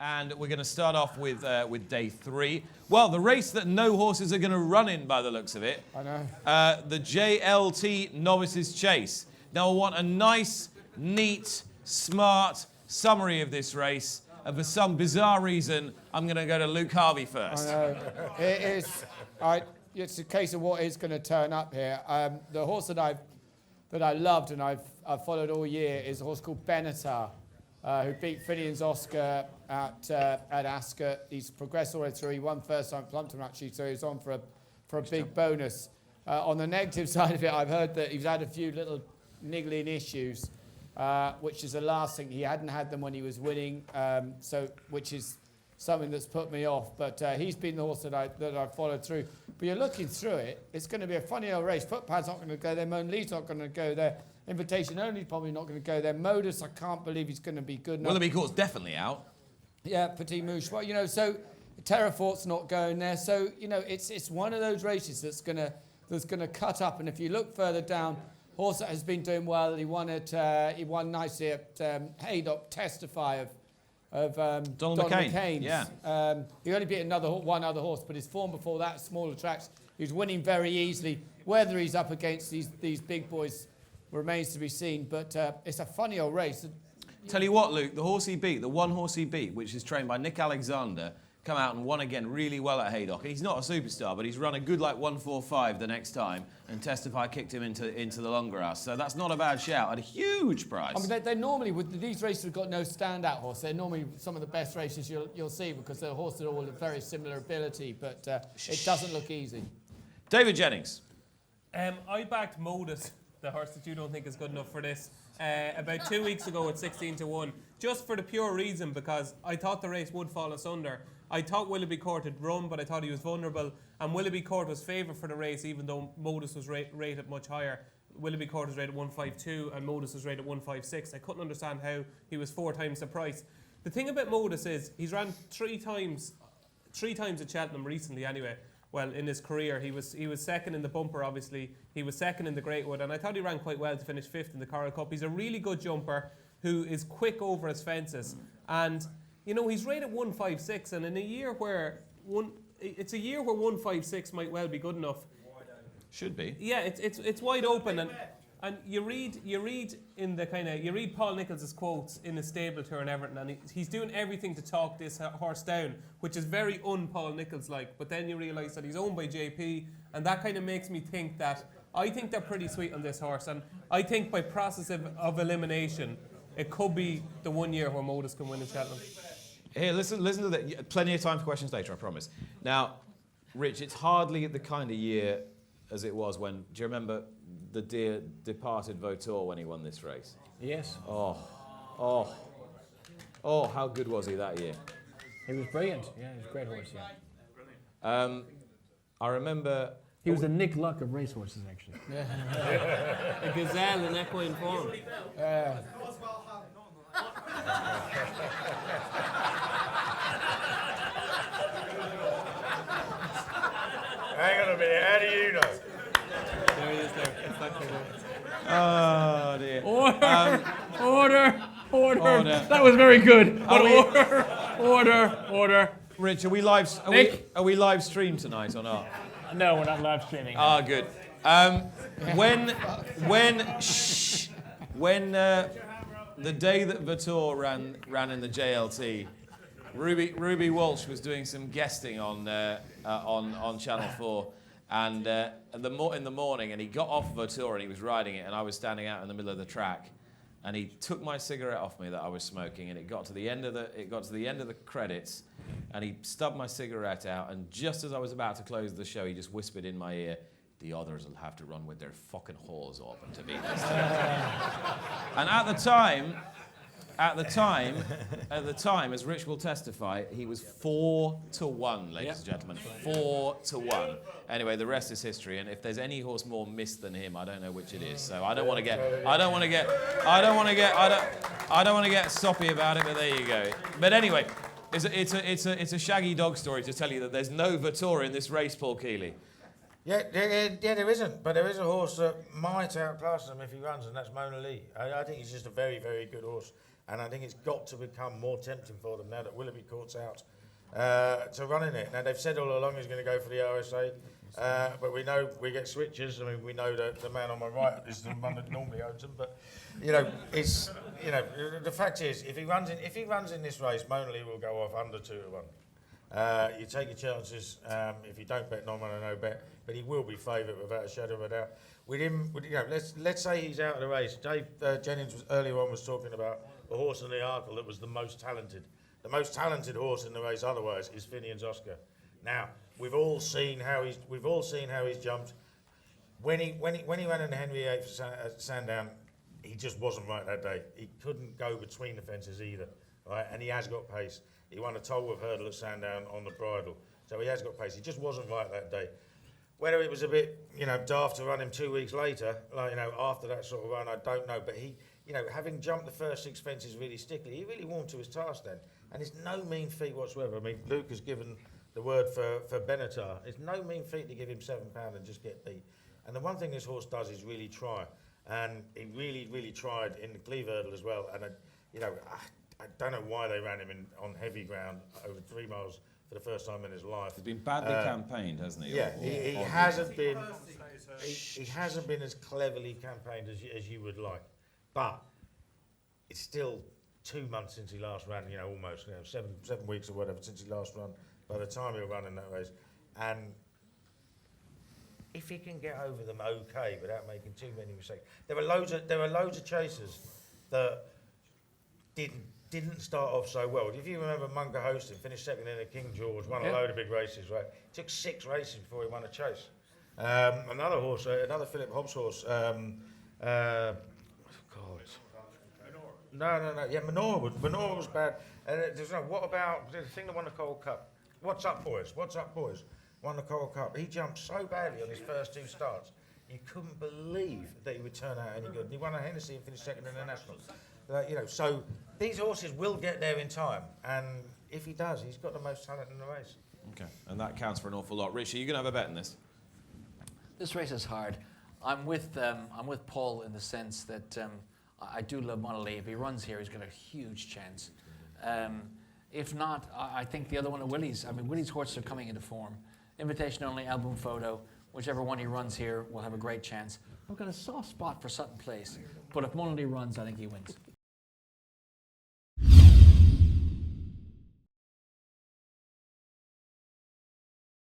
And we're going to start off with day 3. Well, the race that no horses are going to run in by the looks of it. I know. The JLT Novices Chase. Now I want a nice, neat, smart summary of this race. And for some bizarre reason, I'm going to go to Luke Harvey first. I know. It is. It's a case of what is going to turn up here. The horse that I loved and I've followed all year is a horse called Benatar, who beat Finian's Oscar at Ascot. He's progressed all the way through. He won first time at Plumpton actually, so he's on for a big bonus. On the negative side of it, I've heard that he's had a few little niggling issues, which is the last thing. He hadn't had them when he was winning, which is something that's put me off. But he's been the horse that I followed through. But you're looking through it, it's going to be a funny old race. Footpad's not going to go there. Moan Lee's not going to go there. Invitation Only's probably not going to go there. Modus, I can't believe he's going to be good enough. Willoughby Court's definitely out. Yeah, Petit Mouche. Well, so Terrafort's not going there. So, it's one of those races that's going to cut up. And if you look further down, horse that has been doing well. He won nicely at Haydock Testify of Donald McCain's. Yeah. He only beat one other horse, but his form before that, smaller tracks, he was winning very easily. Whether he's up against these big boys remains to be seen. But it's a funny old race. Tell you what, Luke, the one horse he beat, which is trained by Nick Alexander, come out and won again really well at Haydock. He's not a superstar, but he's run a good 1.45 the next time, and Testify kicked him into the long grass. So that's not a bad shout at a huge price. I mean, they're normally, with these races have got no standout horse. They're normally some of the best races you'll see because they're horses that all have very similar ability, but it doesn't look easy. David Jennings. I backed Modus, the horse that you don't think is good enough for this, about 2 weeks ago at 16-1, just for the pure reason because I thought the race would fall asunder. I thought Willoughby Court had run, but I thought he was vulnerable, and Willoughby Court was favoured for the race, even though Modus was rated much higher. Willoughby Court was rated 152, and Modus was rated 156. I couldn't understand how he was 4 times the price. The thing about Modus is he's ran three times at Cheltenham recently, anyway. Well, in his career, he was second in the bumper, obviously. He was second in the Greatwood, and I thought he ran quite well to finish 5th in the Coral Cup. He's a really good jumper who is quick over his fences, and he's rated 156, and in a year where 156 might well be good enough. Should be. Yeah, it's wide open, and you read in the you read Paul Nicholls' quotes in the stable tour and everything, and he's doing everything to talk this horse down, which is very un-Paul Nicholls like. But then you realise that he's owned by JP, and that kind of makes me think that I think they're pretty sweet on this horse, and I think by process of elimination, it could be the 1 year where Modus can win in Cheltenham. Here, listen to that. Plenty of time for questions later, I promise. Now, Rich, it's hardly the kind of year as it was when. Do you remember the dear departed Vautour when he won this race? Yes. Oh, how good was he that year? He was brilliant. Yeah, he was a great horse, yeah. I remember... He was the Nick Luck of racehorses, actually. Yeah. A gazelle in equine form. Hang on a minute, how do you know? There he is there. Exactly there. Oh, dear. Order. That was very good. Order. Rich, are we live streamed tonight or not? No, we're not live streaming. Ah, good. When the day that Vautour ran in the JLT, Ruby Walsh was doing some guesting on Channel 4, and in the morning, and he got off Vautour and he was riding it, and I was standing out in the middle of the track, and he took my cigarette off me that I was smoking, and it got to the end of the credits, and he stubbed my cigarette out, and just as I was about to close the show, he just whispered in my ear, "The others will have to run with their fucking whores open to beat this thing." And at the time, as Rich will testify, he was 4-1, ladies and gentlemen, 4-1. Anyway, the rest is history. And if there's any horse more missed than him, I don't know which it is. So I don't want to get soppy about it. But there you go. But anyway, it's a shaggy dog story to tell you that there's no Vautour in this race, Paul Keeley. Yeah, there isn't, but there is a horse that might outclass them if he runs, and that's Mona Lee. I think he's just a very, very good horse, and I think it's got to become more tempting for them now that Willoughby Court's out to run in it. Now, they've said all along he's going to go for the RSA, but we know we get switches. I mean, we know that the man on my right is the one that normally owns them, but, it's, the fact is, if he runs in this race, Mona Lee will go off under 2-1. You take your chances. If you don't bet, no bet. But he will be favourite without a shadow of a doubt. Let's say he's out of the race. Dave Jennings earlier on was talking about a horse in the Arkle that was the most talented. The most talented horse in the race, otherwise, is Finian's Oscar. Now we've all seen how he's jumped. When he ran in the Henry VIII at Sandown, he just wasn't right that day. He couldn't go between the fences either, right? And he has got pace. He won a Tolworth hurdle at Sandown on the bridle, so he has got pace. He just wasn't right that day. Whether it was a bit, daft to run him 2 weeks later, after that sort of run, I don't know. But he, having jumped the first 6 fences really stickily, he really warmed to his task then. And it's no mean feat whatsoever. I mean, Luke has given the word for Benatar. It's no mean feat to give him £7 and just get beat. And the one thing this horse does is really try. And he really, really tried in the Cleve hurdle as well. And, I don't know why they ran him on heavy ground over 3 miles for the first time in his life. He's been badly campaigned, hasn't he? Yeah, he hasn't been. He hasn't been as cleverly campaigned as you would like, but it's still 2 months since he last ran. Almost 7 weeks or whatever since he last ran. By the time he'll run in that race, and if he can get over them okay without making too many mistakes, there are loads of chasers that didn't start off so well. If you remember, Mungo Hostin finished second in the King George, won a load of big races, right? It took 6 races before he won a chase. Another horse, another Philip Hobbs horse. God. No. Yeah, Manor was bad. What about the thing that won the Coral Cup? What's up, boys? Won the Coral Cup. He jumped so badly on his first 2 starts, you couldn't believe that he would turn out any good. And he won a Hennessy and finished second in the Nationals. So these horses will get there in time, and if he does, he's got the most talent in the race. Okay, and that counts for an awful lot. Rich, are you going to have a bet in this? This race is hard. I'm with Paul in the sense that I do love Mona Lee. If he runs here, he's got a huge chance. If not, I think the other one of Willie's. I mean, Willie's horses are coming into form. Invitation only, album photo. Whichever one he runs here will have a great chance. I've got a soft spot for Sutton Place, but if Mona Lee runs, I think he wins.